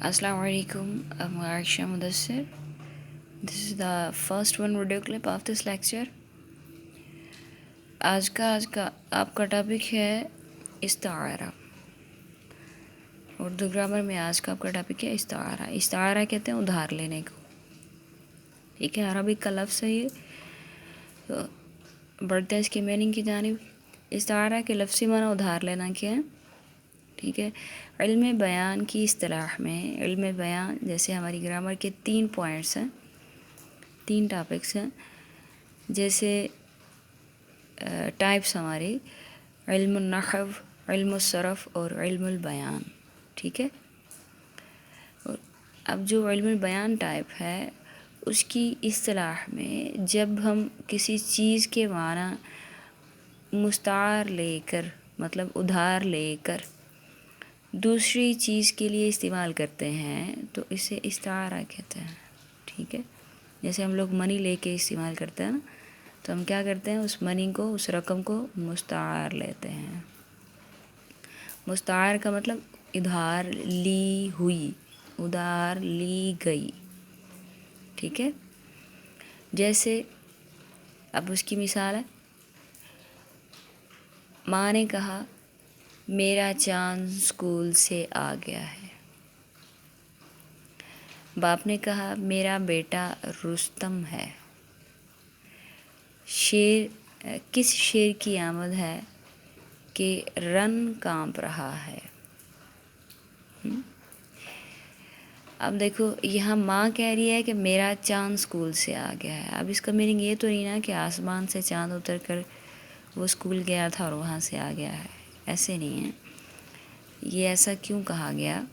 Assalamu alaikum. I'm Aisha Mudassir. This is the first one video clip of this lecture. आज का आपका topic है इस्तारा। Urdu grammar में आज का आपका टॉपिक है इस्तारा। इस्तारा कहते हैं उधार लेने को। ठीक है, अरबिक का लफ्ज़ है ये। तो बढ़ते हैं इसकी मीनिंग की जानिब। इस्तारा के लफ्ज़ी माना उधार लेना क्या है। ठीक है, इल्म बयान की इस्तिलाह में इल्म बयान जैसे हमारी ग्रामर के 3 पॉइंट्स हैं, 3 टॉपिक्स हैं। जैसे टाइप्स हमारे इल्मुन नहव, इल्मुस सरफ़ और इल्मुल बयान। ठीक है, और अब जो इल्मुल बयान टाइप है उसकी इस्तिलाह में जब हम किसी चीज़ के माना मुस्तार लेकर मतलब उधार लेकर दूसरी चीज़ के लिए इस्तेमाल करते हैं तो इसे इस्तारा कहते हैं। ठीक है, जैसे हम लोग मनी लेके इस्तेमाल करते हैं ना, तो हम क्या करते हैं, उस मनी को, उस रकम को मुस्तार लेते हैं। मुस्तार का मतलब उधार ली हुई, उधार ली गई। ठीक है, जैसे अब उसकी मिसाल है, माँ ने कहा मेरा चांद स्कूल से आ गया है। बाप ने कहा मेरा बेटा रुस्तम है। शेर, किस शेर की आमद है कि रन कांप रहा है। अब देखो, यहाँ माँ कह रही है कि मेरा चांद स्कूल से आ गया है। अब इसका मीनिंग ये तो नहीं ना कि आसमान से चांद उतर कर वो स्कूल गया था और वहाँ से आ गया है, ऐसे नहीं है। ये ऐसा क्यों कहा गया